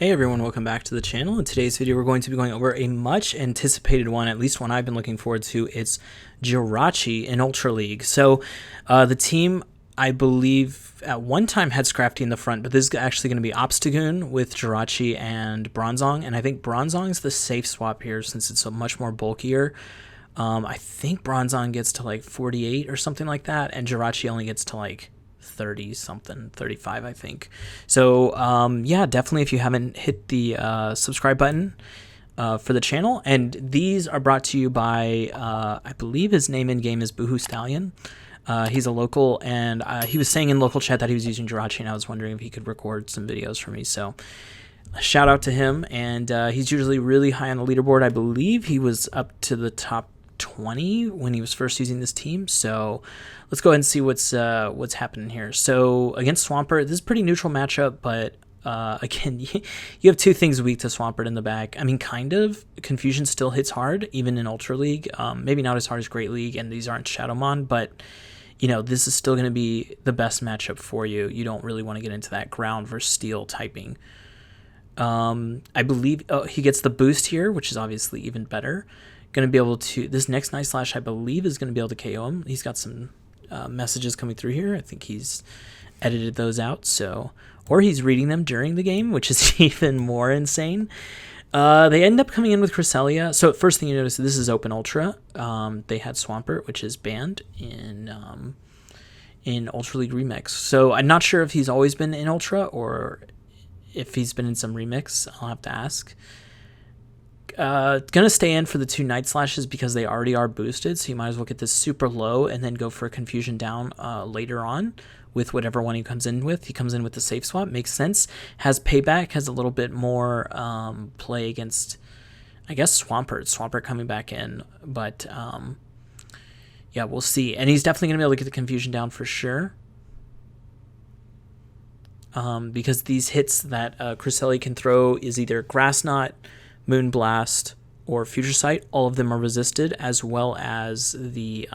Hey everyone, welcome back to the channel. In today's video, we're going to be going over a much anticipated one, at least one I've been looking forward to. It's Jirachi in Ultra League. So the team, I believe, at one time had Scrafty in the front, but this is actually going to be Obstagoon with Jirachi and Bronzong. And I think Bronzong's the safe swap here since it's so much more bulkier. I think Bronzong gets to like 48 or something like that, and Jirachi only gets to like 30 something, 35 I think. So yeah, definitely if you haven't hit the subscribe button for the channel. And these are brought to you by I believe his name in game is Boohoo Stallion. He's a local, and he was saying in local chat that he was using Jirachi, and I was wondering if he could record some videos for me. So a shout out to him. And he's usually really high on the leaderboard. I believe he was up to the top 20 when he was first using this team. So let's go ahead and see what's happening here. So against Swampert, this is a pretty neutral matchup, but again, you have two things weak to Swampert in the back. I mean, kind of. Confusion still hits hard, even in Ultra League. Maybe not as hard as Great League, and these aren't Shadowmon, but you know, this is still going to be the best matchup for you. You don't really want to get into that ground versus steel typing. I believe he gets the boost here, which is obviously even better. Going to be able to, this next Night Slash, I believe, is going to be able to KO him. He's got some messages coming through here. I think he's edited those out, so, or he's reading them during the game, which is even more insane. They end up coming in with Cresselia. So first thing you notice, this is Open Ultra. They had Swampert, which is banned in Ultra League Remix. So I'm not sure if he's always been in Ultra or if he's been in some remix. I'll have to ask. Gonna stay in for the two Night Slashes because they already are boosted, so you might as well get this super low and then go for a Confusion down later on with whatever one he comes in with. He comes in with the safe swap, makes sense. Has payback, has a little bit more play against, I guess, Swampert coming back in, but yeah, we'll see. And he's definitely gonna be able to get the Confusion down for sure. Because these hits that Cresselia can throw is either Grass Knot, Moonblast, or Future Sight. All of them are resisted, as well as the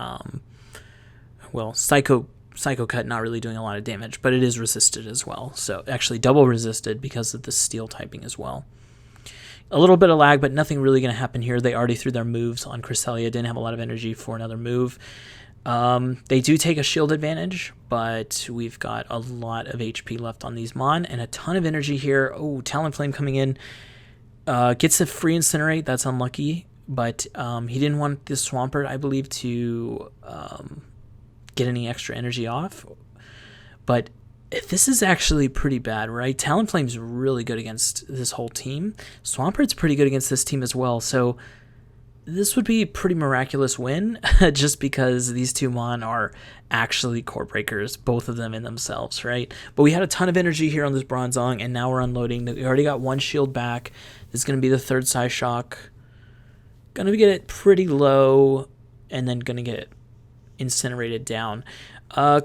well, Psycho Cut, not really doing a lot of damage, but it is resisted as well. So actually double resisted because of the steel typing as well. A little bit of lag, but nothing really going to happen here. They already threw their moves on Cresselia, didn't have a lot of energy for another move. They do take a shield advantage, but we've got a lot of HP left on these Mon and a ton of energy here. Oh, Talonflame coming in. Gets a free Incinerate, that's unlucky, but he didn't want this Swampert, I believe, to get any extra energy off. But this is actually pretty bad, right? Talonflame's really good against this whole team. Swampert's pretty good against this team as well, so this would be a pretty miraculous win, just because these two Mon are actually core breakers, both of them in themselves, right? But we had a ton of energy here on this Bronzong, and now we're unloading. We already got one shield back. This is going to be the third Psy Shock. Going to get it pretty low, and then going to get incinerated down.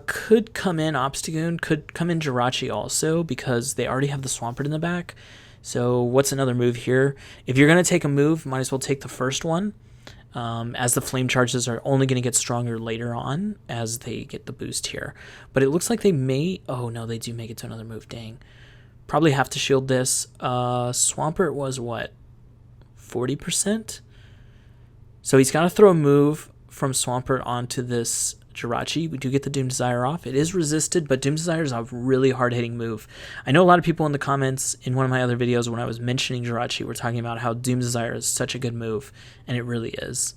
Could come in Obstagoon, could come in Jirachi also, because they already have the Swampert in the back. So what's another move here? If you're going to take a move, might as well take the first one, as the flame charges are only going to get stronger later on as they get the boost here. But it looks like they may, oh no, they do make it to another move, dang. Probably have to shield this. Swampert was what, 40%? So he's got to throw a move from Swampert onto this Jirachi. We do get the Doom Desire off. It is resisted, but Doom Desire is a really hard-hitting move. I know a lot of people in the comments in one of my other videos when I was mentioning Jirachi were talking about how Doom Desire is such a good move, and it really is.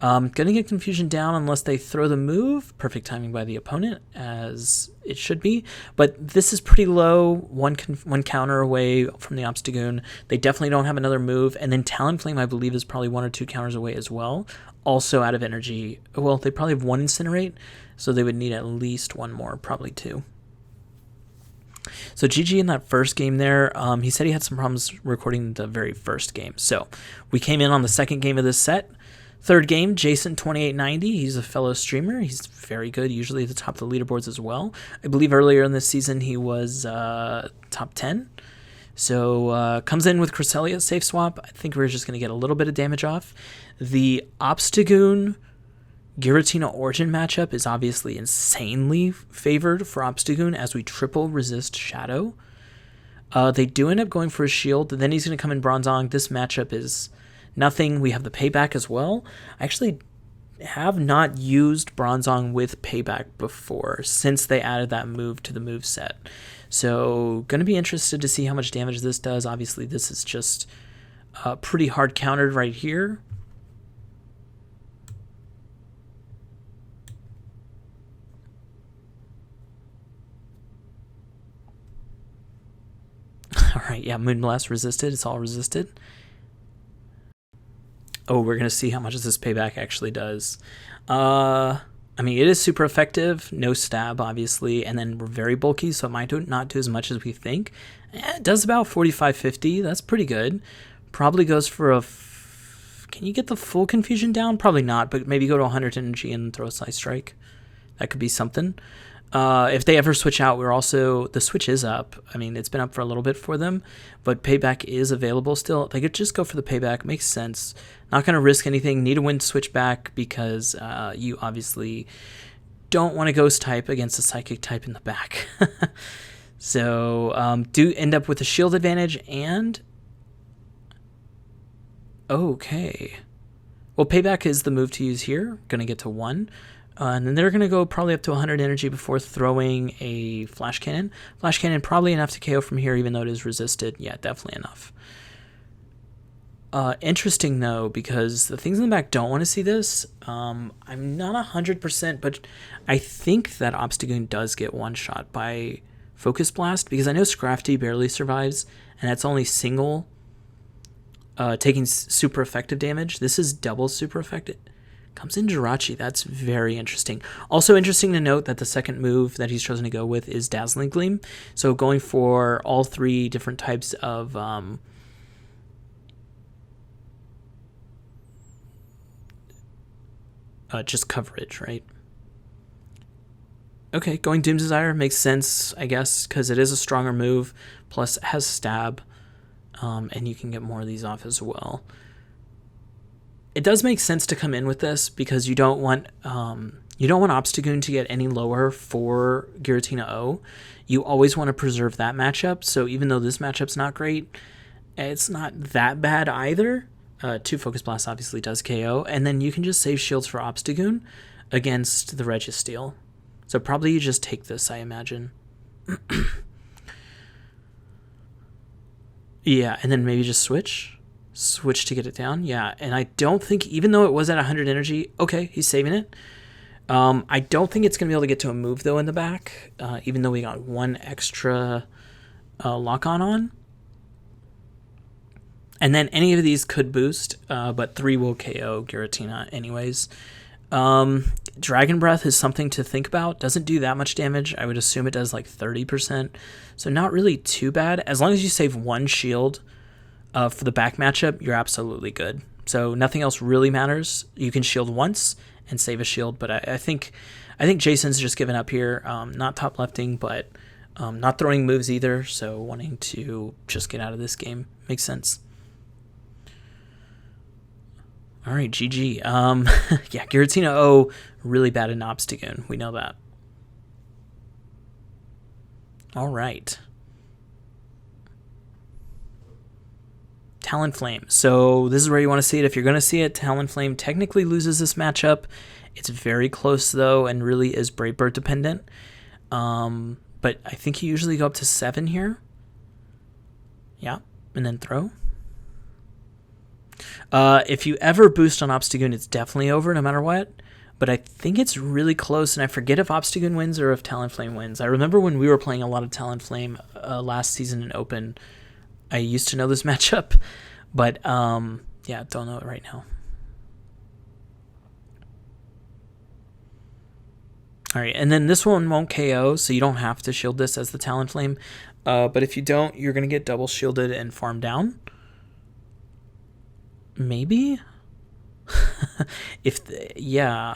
Gonna get Confusion down unless they throw the move. Perfect timing by the opponent, as it should be. But this is pretty low. One counter away from the Obstagoon. They definitely don't have another move. And then Talonflame, I believe, is probably 1 or 2 counters away as well. Also out of energy. Well, they probably have 1 Incinerate, so they would need at least 1 more, probably 2. So GG in that first game there. He said he had some problems recording the very first game. So we came in on the second game of this set. Third game, Jason2890. He's a fellow streamer. He's very good, usually at the top of the leaderboards as well. I believe earlier in this season he was top 10. So comes in with Cresselia safe swap. I think we're just going to get a little bit of damage off. The Obstagoon Giratina Origin matchup is obviously insanely favored for Obstagoon as we triple resist Shadow. They do end up going for a shield. Then he's going to come in Bronzong. This matchup is nothing. We have the payback as well. I actually have not used Bronzong with payback before since they added that move to the move set. So going to be interested to see how much damage this does. Obviously, this is just pretty hard countered right here. All right, yeah, Moonblast resisted. It's all resisted. Oh, we're going to see how much this payback actually does. I mean, it is super effective. No stab, obviously, and then we're very bulky, so it might not do as much as we think. It does about 45-50. That's pretty good. Probably goes for a... Can you get the full confusion down? Probably not, but maybe go to 100 energy and throw a Slice Strike. That could be something. If they ever switch out, we're also... The switch is up. I mean, it's been up for a little bit for them, but payback is available still. They could just go for the payback. Makes sense. Not going to risk anything. Need a win switch back because you obviously don't want a ghost type against a psychic type in the back. So do end up with a shield advantage and... Okay. Well, payback is the move to use here. Going to get to 1. And then they're going to go probably up to 100 energy before throwing a Flash Cannon. Flash Cannon probably enough to KO from here, even though it is resisted. Yeah, definitely enough. Interesting, though, because the things in the back don't want to see this. I'm not 100%, but I think that Obstagoon does get one-shot by Focus Blast, because I know Scrafty barely survives, and that's only single taking super effective damage. This is double super effective. Comes in Jirachi. That's very interesting. Also interesting to note that the second move that he's chosen to go with is Dazzling Gleam. So going for all 3 different types of just coverage, right? Okay, going Doom's Desire makes sense, I guess, because it is a stronger move, plus it has stab, and you can get more of these off as well. It does make sense to come in with this because you don't want Obstagoon to get any lower for Giratina O. You always want to preserve that matchup. So even though this matchup's not great, it's not that bad either. 2 Focus Blasts obviously does KO, and then you can just save shields for Obstagoon against the Registeel. So probably you just take this, I imagine. Yeah, and then maybe just switch to get it down. Yeah, and I don't think, even though it was at 100 energy, okay, he's saving it. I don't think it's going to be able to get to a move, though, in the back, even though we got 1 extra lock-on on. And then any of these could boost, but 3 will KO Giratina anyways. Dragon Breath is something to think about. Doesn't do that much damage. I would assume it does like 30%. So not really too bad. As long as you save 1 shield for the back matchup, you're absolutely good. So nothing else really matters. You can shield once and save a shield, but I think Jason's just given up here. Not top lefting, but not throwing moves either. So wanting to just get out of this game makes sense. All right, GG. Yeah, Giratina O really bad in Obstagoon. We know that. All right. Talonflame. So this is where you want to see it. If you're going to see it, Talonflame technically loses this matchup. It's very close, though, and really is Brightbird dependent. But I think you usually go up to 7 here. Yeah, and then throw. If you ever boost on Obstagoon, it's definitely over no matter what. But I think it's really close, and I forget if Obstagoon wins or if Talonflame wins. I remember when we were playing a lot of Talonflame last season in Open, I used to know this matchup, but yeah, don't know it right now. All right, and then this one won't KO, so you don't have to shield this as the Talonflame. But if you don't, you're going to get double shielded and farm down. Maybe? Yeah.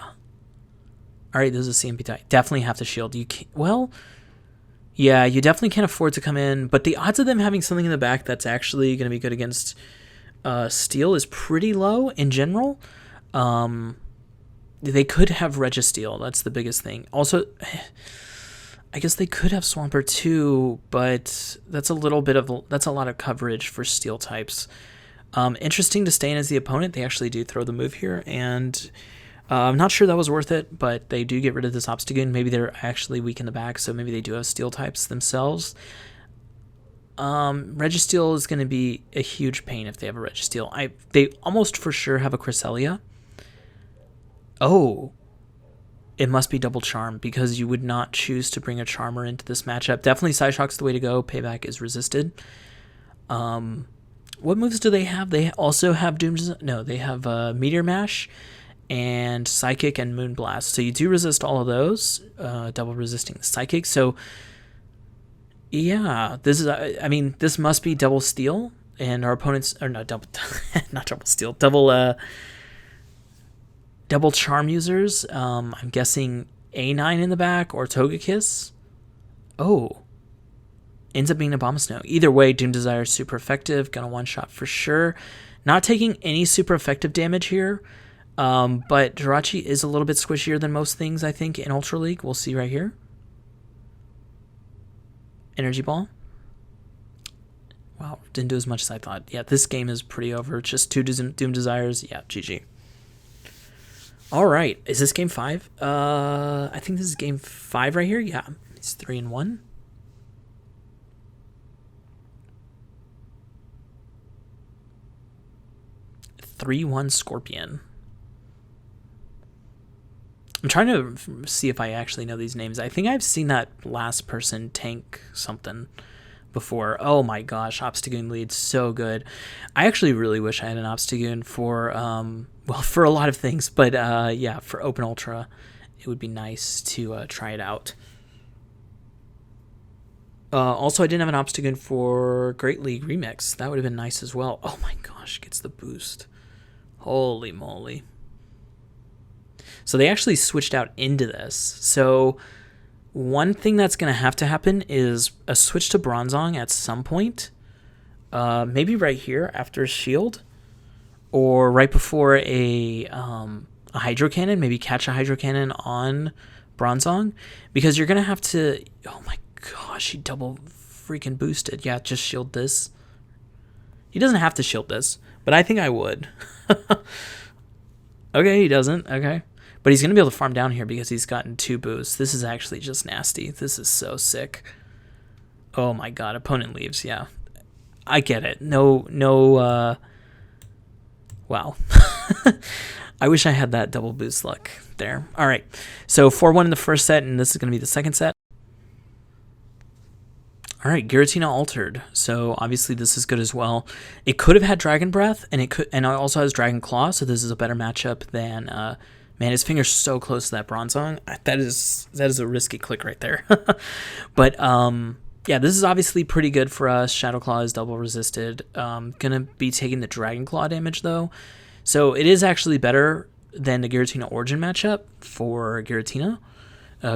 All right, this is a CMP tie. Definitely have to shield. You can't, well, yeah, you definitely can't afford to come in, but the odds of them having something in the back that's actually going to be good against Steel is pretty low in general. They could have Registeel. That's the biggest thing. Also, I guess they could have Swampert too, but that's a lot of coverage for steel types. Interesting to stay in as the opponent. They actually do throw the move here, and I'm not sure that was worth it, but they do get rid of this Obstagoon. Maybe they're actually weak in the back, so maybe they do have steel types themselves. Registeel is going to be a huge pain if they have a Registeel. They almost for sure have a Cresselia. Oh, it must be double charm, because you would not choose to bring a charmer into this matchup. Definitely Psyshock's the way to go. Payback is resisted. What moves do they have? They also have Doom. No, they have Meteor Mash and Psychic and Moonblast. So you do resist all of those, double resisting the Psychic. So yeah, this is. I mean, this must be double steel, and our opponents are not double, not double steel, double charm users. I'm guessing A9 in the back or Togekiss. Oh, ends up being a Abomasnow. Either way, Doom Desire is super effective. Gonna one shot for sure. Not taking any super effective damage here. But Jirachi is a little bit squishier than most things, I think, in Ultra League. We'll see right here. Energy Ball. Wow, didn't do as much as I thought. Yeah, this game is pretty over. Just 2 Doom Desires. Yeah, GG. All right, is this game 5? I think this is game 5 right here. Yeah, it's 3-1. Scorpion. I'm trying to see if I actually know these names. I think I've seen that last person tank something before. Oh my gosh, Obstagoon leads so good. I actually really wish I had an Obstagoon for, well, for a lot of things, but yeah, for Open Ultra, it would be nice to try it out. Also, I didn't have an Obstagoon for Great League Remix. That would have been nice as well. Oh my gosh, gets the boost. Holy moly. So they actually switched out into this. So one thing that's going to happen is a switch to Bronzong at some point. Maybe right here after Shield. Or right before a Hydro Cannon. Maybe catch a Hydro Cannon on Bronzong. Because you're going to have to... Oh my gosh, he double freaking boosted. Yeah, just shield this. He doesn't have to shield this. But I think I would. Okay, he doesn't. Okay. But he's going to be able to farm down here because he's gotten 2 boosts. This is actually just nasty. This is so sick. Oh my god, opponent leaves. Yeah. I get it. No, wow. I wish I had that double boost luck there. All right. So 4-1 in the first set, and this is going to be the second set. All right, Giratina altered, so obviously this is good as well. It could have had Dragon Breath, and it also has Dragon Claw, so this is a better matchup than. Man, his finger's so close to that Bronzong. That is a risky click right there. But yeah, this is obviously pretty good for us. Shadow Claw is double resisted. Gonna be taking the Dragon Claw damage though, so it is actually better than the Giratina Origin matchup for Giratina.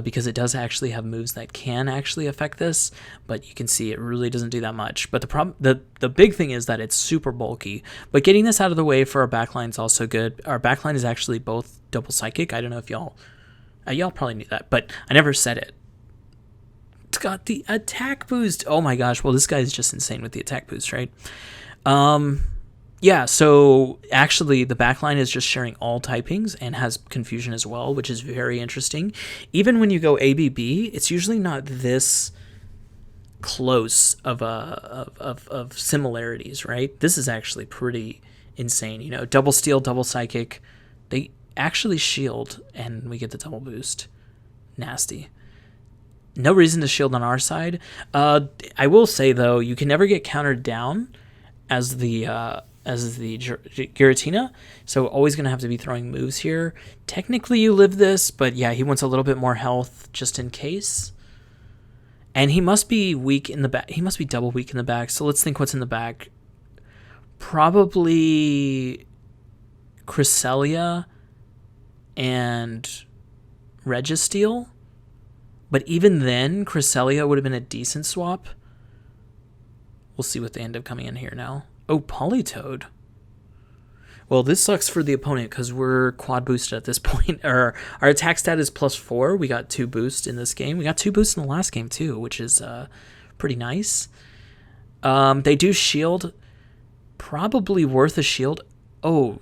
Because it does actually have moves that can actually affect this, but you can see it really doesn't do that much. But the big thing is that it's super bulky. But getting this out of the way for our backline is also good. Our backline is actually both double psychic. I don't know if y'all probably knew that, but I never said it. It's got the attack boost. Oh my gosh. Well, this guy is just insane with the attack boost, right? Yeah, so actually the backline is just sharing all typings and has confusion as well, which is very interesting. Even when you go ABB, it's usually not this close of similarities, right? This is actually pretty insane. You know, double steel, double psychic. They actually shield, and we get the double boost. Nasty. No reason to shield on our side. I will say though, you can never get countered down as the Giratina, so always going to have to be throwing moves here. Technically you live this, but yeah, he wants a little bit more health just in case. And he must be weak in the back. He must be double weak in the back, so let's think what's in the back. Probably Cresselia and Registeel, but even then, Cresselia would have been a decent swap. We'll see what they end up coming in here now. Oh, Politoed. Well, this sucks for the opponent because we're quad boosted at this point. Our attack stat is +4. We got 2 boosts in this game. We got 2 boosts in the last game too, which is pretty nice. They do shield. Probably worth a shield. Oh,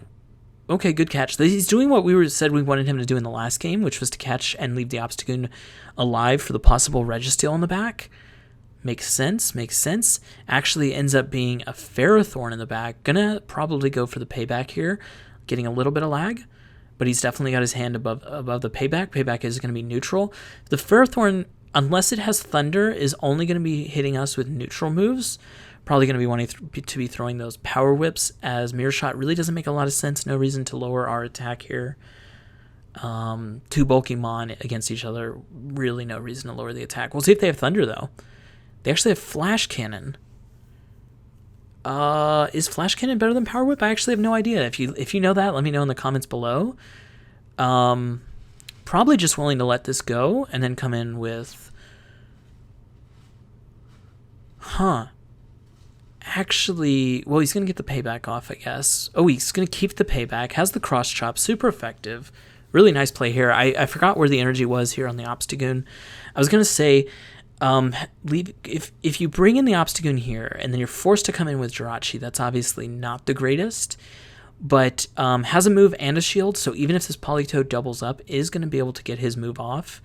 okay, good catch. He's doing what we said we wanted him to do in the last game, which was to catch and leave the Obstagoon alive for the possible Registeel in the back. Makes sense, makes sense. Actually ends up being a Ferrothorn in the back. Gonna probably go for the payback here. Getting a little bit of lag, but he's definitely got his hand above the payback. Payback is going to be neutral. The Ferrothorn, unless it has Thunder, is only going to be hitting us with neutral moves. Probably going to be wanting to be throwing those Power Whips, as Mirror Shot really doesn't make a lot of sense. No reason to lower our attack here. 2 bulky Mon against each other. Really no reason to lower the attack. We'll see if they have Thunder, though. They actually have Flash Cannon. Is Flash Cannon better than Power Whip? I actually have no idea. If you know that, let me know in the comments below. Probably just willing to let this go and then come in with... Actually, well, he's going to get the payback off, I guess. Oh, he's going to keep the payback. Has the cross chop. Super effective. Really nice play here. I forgot where the energy was here on the Obstagoon. I was going to say... if you bring in the Obstagoon here and then you're forced to come in with Jirachi, that's obviously not the greatest, but has a move and a shield, so even if this Politoed doubles up, is going to be able to get his move off.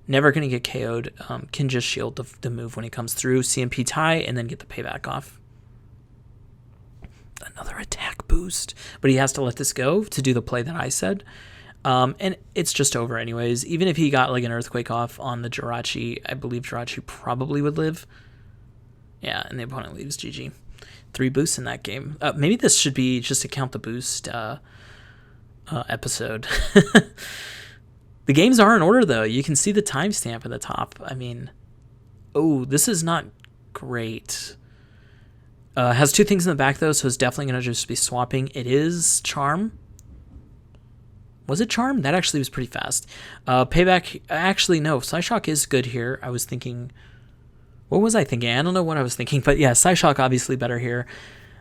Never going to get KO'd, can just shield the move when he comes through, CMP tie, and then get the payback off. Another attack boost, but he has to let this go to do the play that I said. And it's just over anyways. Even if he got like an Earthquake off on the Jirachi, I believe Jirachi probably would live. Yeah, and the opponent leaves. GG. 3 boosts in that game. Maybe this should be just to count the boost episode. The games are in order, though. You can see the timestamp at the top. I mean, oh, this is not great. Has 2 things in the back, though, so it's definitely going to just be swapping. It is Charm. Was it Charm? That actually was pretty fast. Payback, actually, no. Psyshock is good here. I was thinking... What was I thinking? I don't know what I was thinking, but yeah, Psyshock obviously better here.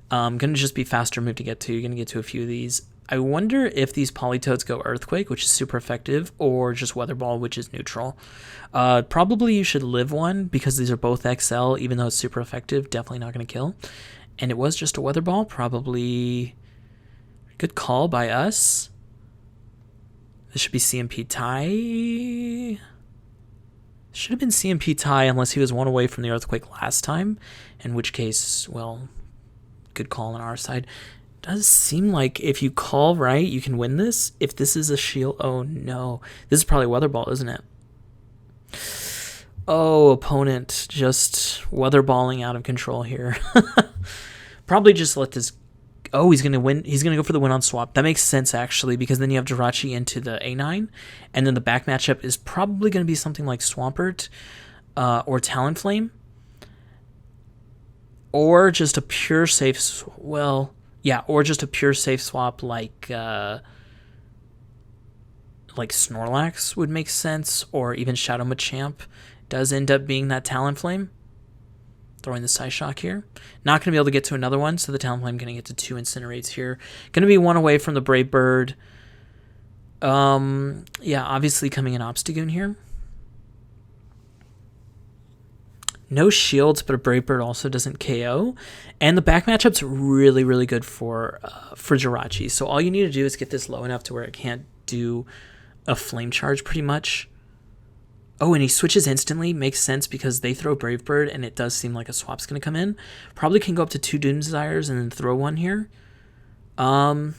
Going to just be faster move to get to. You're going to get to a few of these. I wonder if these Politoads go Earthquake, which is super effective, or just Weather Ball, which is neutral. Probably you should live one, because these are both XL, even though it's super effective. Definitely not going to kill. And it was just a Weather Ball. Probably good call by us. This should be CMP tie. Should have been CMP tie unless he was 1 away from the Earthquake last time, in which case, well, good call on our side. Does seem like if you call right, you can win this. If this is a shield, oh no. This is probably Weather Ball, isn't it? Oh, opponent just Weather Balling out of control here. Probably just let this... Oh, he's going to win. He's going to go for the win on swap. That makes sense, actually, because then you have Jirachi into the A9, and then the back matchup is probably going to be something like Swampert or Talonflame, or just a pure safe... Well, yeah, or just a pure safe swap like Snorlax would make sense, or even Shadow Machamp does end up being that Talonflame. Throwing the Psyshock here. Not going to be able to get to another one, so the Talonflame going to get to 2 Incinerates here. Going to be 1 away from the Brave Bird. Yeah, obviously coming in Obstagoon here. No shields, but a Brave Bird also doesn't KO. And the back matchup's really, really good for Jirachi. So all you need to do is get this low enough to where it can't do a Flame Charge pretty much. Oh, and he switches instantly. Makes sense because they throw Brave Bird, and it does seem like a swap's going to come in. Probably can go up to 2 Doom Desires and then throw 1 here. No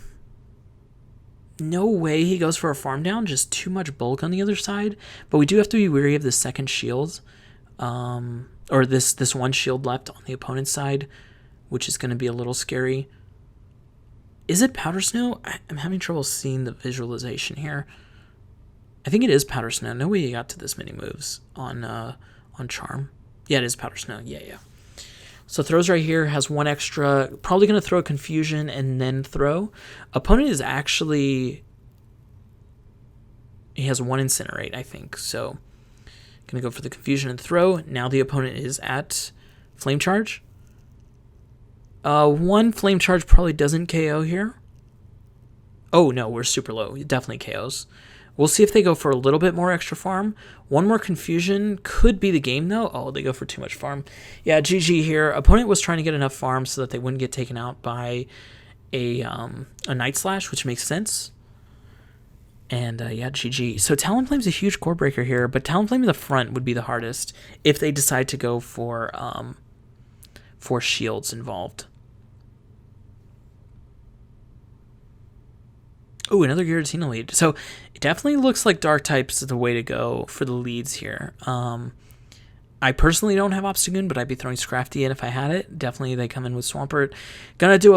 way he goes for a farm down. Just too much bulk on the other side. But we do have to be wary of the second shield. Or this 1 shield left on the opponent's side, which is going to be a little scary. Is it Powder Snow? I'm having trouble seeing the visualization here. I think it is Powder Snow. No way he got to this many moves on Charm. Yeah, it is Powder Snow. Yeah. So throws right here, has 1 extra. Probably going to throw Confusion and then throw. Opponent is actually... He has 1 Incinerate, I think. So going to go for the Confusion and throw. Now the opponent is at Flame Charge. 1 Flame Charge probably doesn't KO here. Oh, no, we're super low. It definitely KOs. We'll see if they go for a little bit more extra farm. One more confusion could be the game, though. Oh, they go for too much farm. Yeah, GG here. Opponent was trying to get enough farm so that they wouldn't get taken out by a Night Slash, which makes sense. And yeah, GG. So Talonflame's a huge core breaker here, but Talonflame in the front would be the hardest if they decide to go for shields involved. Oh, another Giratina lead. So it definitely looks like Dark types is the way to go for the leads here. I personally don't have Obstagoon, but I'd be throwing Scrafty in if I had it. Definitely they come in with Swampert. Gonna do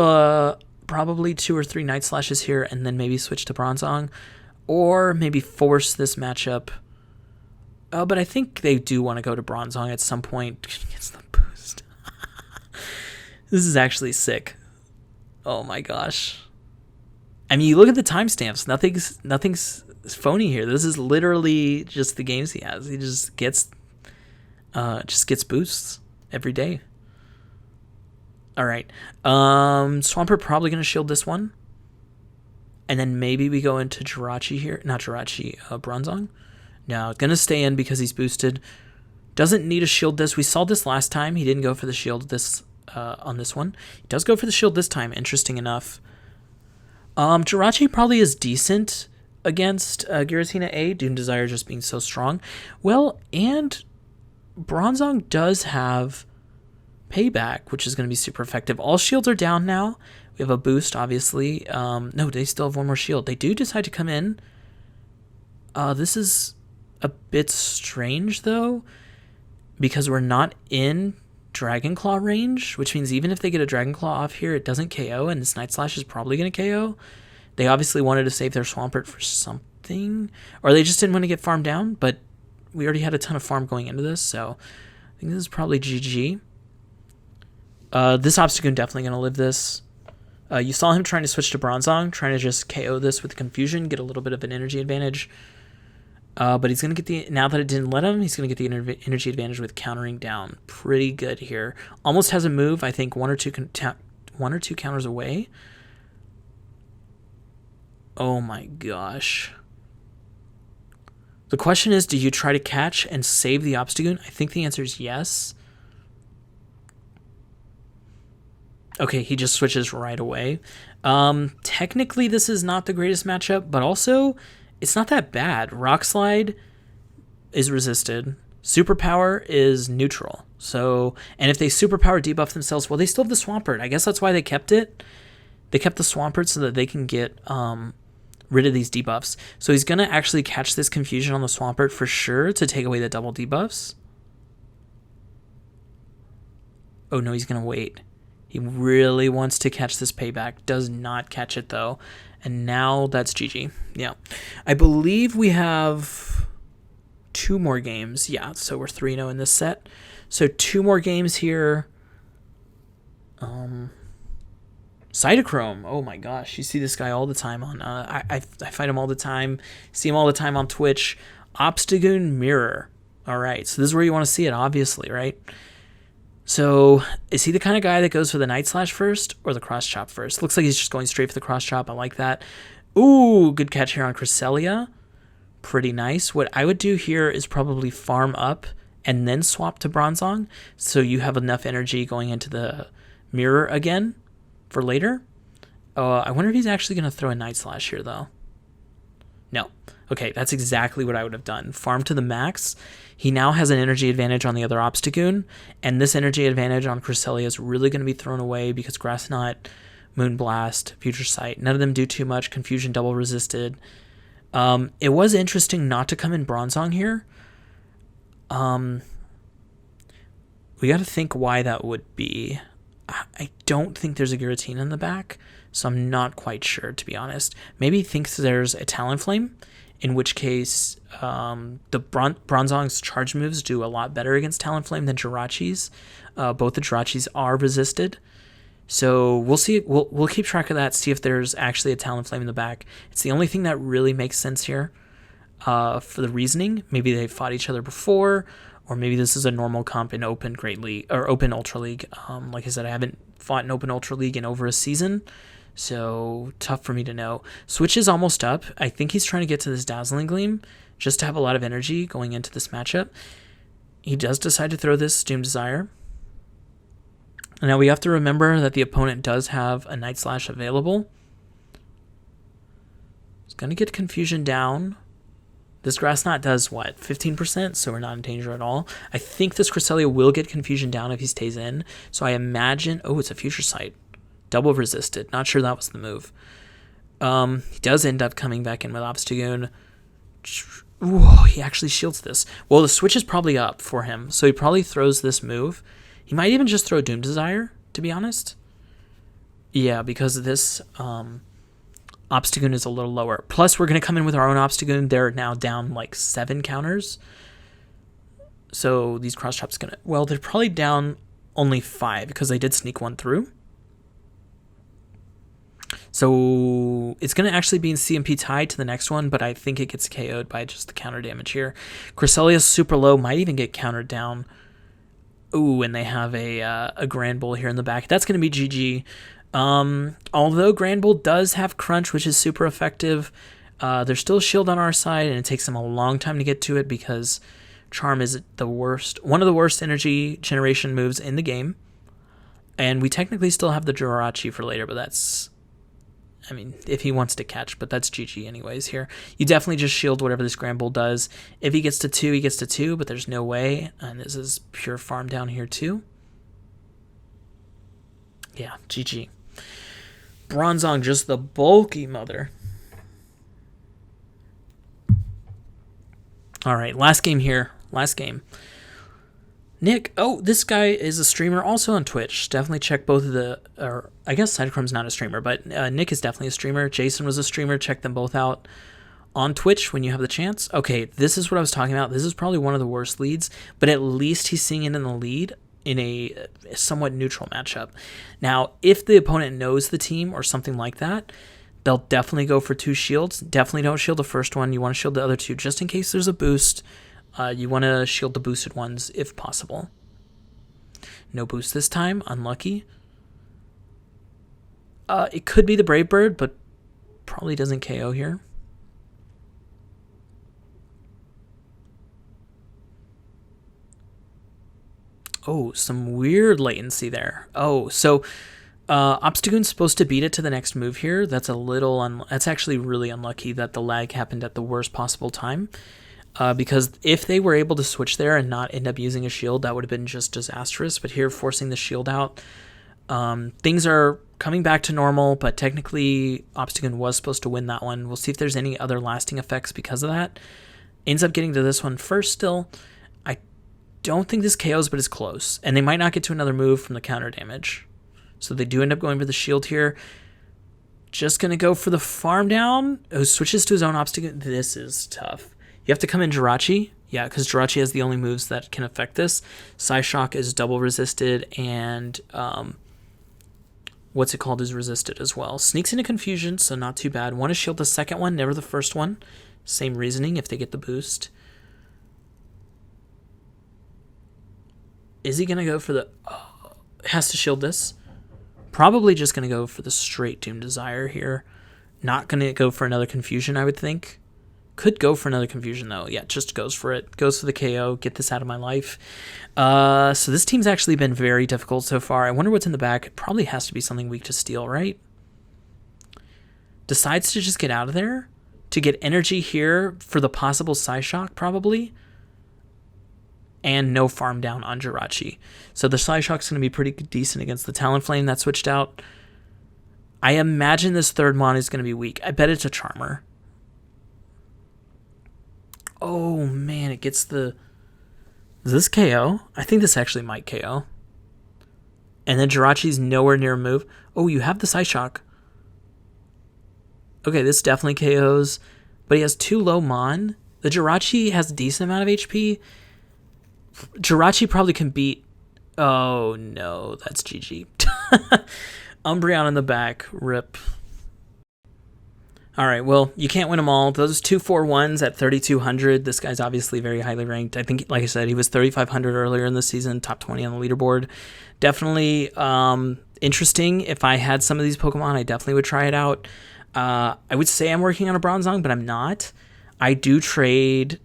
probably 2 or 3 Night Slashes here and then maybe switch to Bronzong. Or maybe force this matchup. But I think they do want to go to Bronzong at some point. Gets the boost. This is actually sick. Oh my gosh. I mean, you look at the timestamps. Nothing's phony here. This is literally just the games he has. He just gets boosts every day. All right. Swampert probably going to shield this one. And then maybe we go into Jirachi here. Not Jirachi, Bronzong. No, going to stay in because he's boosted. Doesn't need a shield this. We saw this last time. He didn't go for the shield on this one. He does go for the shield this time, interesting enough. Jirachi probably is decent against Giratina A, Doom Desire just being so strong. Well, and Bronzong does have Payback, which is going to be super effective. All shields are down now. We have a boost, obviously. No, they still have one more shield. They do decide to come in. This is a bit strange, though, because we're not in Dragon Claw range, which means even if they get a Dragon Claw off here, it doesn't KO, and this Night Slash is probably going to KO. They obviously wanted to save their Swampert for something, or they just didn't want to get farmed down, but we already had a ton of farm going into this, so I think this is probably GG. This Obstagoon definitely going to live this. You saw him trying to switch to Bronzong, trying to just KO this with Confusion, get a little bit of an energy advantage. But he's going to get now that it didn't let him, he's going to get the energy advantage with countering down. Pretty good here. Almost has a move, I think, one or two counters away. Oh my gosh. The question is, do you try to catch and save the Obstagoon? I think the answer is yes. Okay, he just switches right away. Technically, this is not the greatest matchup, but also, it's not that bad. Rock Slide is resisted. Superpower is neutral. So, and if they superpower debuff themselves, well, they still have the Swampert. I guess that's why they kept it. They kept the Swampert so that they can get rid of these debuffs. So he's going to actually catch this Confusion on the Swampert for sure to take away the double debuffs. Oh no, he's going to wait. He really wants to catch this Payback. Does not catch it, though. And now that's GG. Yeah. I believe we have 2 more games. Yeah, so we're 3-0 in this set. So 2 more games here. Cytochrome. Oh my gosh. You see this guy all the time on... I fight him all the time. See him all the time on Twitch. Obstagoon Mirror. All right. So this is where you want to see it, obviously, right? So, is he the kind of guy that goes for the Night Slash first or the Cross Chop first? Looks like he's just going straight for the Cross Chop. I like that. Ooh, good catch here on Cresselia. Pretty nice. What I would do here is probably farm up and then swap to Bronzong so you have enough energy going into the Mirror again for later. I wonder if he's actually going to throw a Night Slash here, though. No. Okay, that's exactly what I would have done. Farm to the max. He now has an energy advantage on the other Obstagoon, and this energy advantage on Cresselia is really going to be thrown away because Grass Knot, Moonblast, Future Sight, none of them do too much. Confusion double resisted. It was interesting not to come in Bronzong here. We got to think why that would be. I don't think there's a Giratina in the back, so I'm not quite sure, to be honest. Maybe he thinks there's a Talonflame, in which case the Bronzong's charge moves do a lot better against Talonflame than Jirachi's. Both the Jirachis are resisted. So we'll see. We'll keep track of that, see if there's actually a Talonflame in the back. It's the only thing that really makes sense here for the reasoning. Maybe they fought each other before, or maybe this is a normal comp in Open Great League or Open Ultra League. Like I said, I haven't fought in Open Ultra League in over a season, So tough for me to know. Switch is almost up. I think he's trying to get to this Dazzling Gleam just to have a lot of energy going into this matchup. He does decide to throw this Doom Desire. Now we have to remember that the opponent does have a Night Slash available. He's going to get Confusion down. This Grass Knot does what? 15%, so we're not in danger at all. I think this Cresselia will get Confusion down if he stays in. So I imagine... Oh, it's a Future Sight. Double resisted. Not sure that was the move. He does end up coming back in with Obstagoon. Whoa, he actually shields this. Well, the switch is probably up for him, so he probably throws this move. He might even just throw Doom Desire, to be honest. Yeah, because this Obstagoon is a little lower. Plus, we're going to come in with our own Obstagoon. They're now down like 7 counters. So these cross traps going to... Well, they're probably down only 5 because they did sneak one through. So it's going to actually be in CMP tied to the next one, but I think it gets KO'd by just the counter damage here. Cresselia's super low, might even get countered down. Ooh, and they have a Grand Bull here in the back. That's going to be GG. Although Grand Bull does have Crunch, which is super effective, there's still a shield on our side, and it takes them a long time to get to it because Charm is one of the worst energy generation moves in the game. And we technically still have the Jirachi for later, but that's... I mean, if he wants to catch, but that's GG anyways here. You definitely just shield whatever this Grand Bull does. If he gets to 2, he gets to 2, but there's no way. And this is pure farm down here too. Yeah, GG. Bronzong, just the bulky mother. All right, last game here. Last game. Nick, oh, this guy is a streamer also on Twitch. Definitely check both of the, or I guess Cytochrome's not a streamer, but Nick is definitely a streamer. Jason was a streamer. Check them both out on Twitch when you have the chance. Okay, this is what I was talking about. This is probably one of the worst leads, but at least he's seeing it in the lead in a somewhat neutral matchup. Now, if the opponent knows the team or something like that, they'll definitely go for 2 shields. Definitely don't shield the first one. You want to shield the other 2 just in case there's a boost. You want to shield the boosted ones if possible. No boost this time. Unlucky. It could be the Brave Bird, but probably doesn't KO here. Oh, some weird latency there. Oh, so Obstagoon's supposed to beat it to the next move here. That's a little... that's actually really unlucky that the lag happened at the worst possible time. Because if they were able to switch there and not end up using a shield, that would have been just disastrous. But here, forcing the shield out, things are coming back to normal, but technically Obstagoon was supposed to win that one. We'll see if there's any other lasting effects because of that. Ends up getting to this one first still. I don't think this KOs, but it's close. And they might not get to another move from the counter damage. So they do end up going for the shield here. Just going to go for the farm down. Oh, switches to his own Obstagoon. This is tough. You have to come in Jirachi. Yeah, because Jirachi has the only moves that can affect this. Psyshock is double resisted, and what's it called is resisted as well. Sneaks into Confusion, so not too bad. Want to shield the second one, never the first one. Same reasoning if they get the boost. Is he going to go for the... Oh, has to shield this. Probably just going to go for the straight Doom Desire here. Not going to go for another Confusion, I would think. Could go for another Confusion, though. Yeah, just goes for it. Goes for the KO. Get this out of my life. So this team's actually been very difficult so far. I wonder what's in the back. It probably has to be something weak to steal, right? Decides to just get out of there. To get energy here for the possible Psyshock, probably. And no farm down on Jirachi. So the Psyshock's going to be pretty decent against the Talonflame that switched out. I imagine this third Mon is going to be weak. I bet it's a Charmer. Oh, man, it gets the... Is this KO? I think this actually might KO. And then Jirachi's nowhere near a move. Oh, you have the Psyshock. Okay, this definitely KOs. But he has 2 low Mon. The Jirachi has a decent amount of HP. Jirachi probably can beat... Oh, no, that's GG. Umbreon in the back. Rip. All right, well, you can't win them all. Those 241s at 3,200, this guy's obviously very highly ranked. I think, like I said, he was 3,500 earlier in the season, top 20 on the leaderboard. Definitely interesting. If I had some of these Pokemon, I definitely would try it out. I would say I'm working on a Bronzong, but I'm not. I do trade.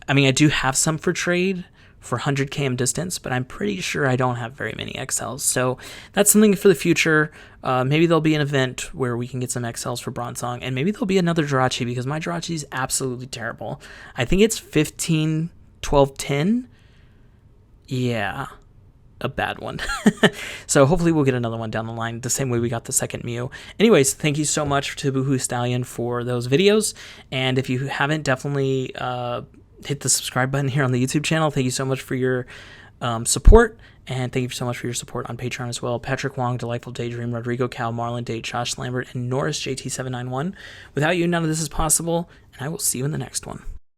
I mean, I do have some for trade for 100 km distance, but I'm pretty sure I don't have very many XLs. So that's something for the future. Maybe there'll be an event where we can get some XLs for Bronzong, and maybe there'll be another Jirachi, because my Jirachi is absolutely terrible. I think it's 15, 12, 10. Yeah, a bad one. So hopefully we'll get another one down the line, the same way we got the second Mew. Anyways, thank you so much to Boohoo Stallion for those videos, and if you haven't, definitely hit the subscribe button here on the YouTube channel. Thank you so much for your support, and thank you so much for your support on Patreon as well. Patrick Wong, Delightful Daydream, Rodrigo Cal, Marlon Date, Josh Lambert, and Norris JT791. Without you, none of this is possible, and I will see you in the next one.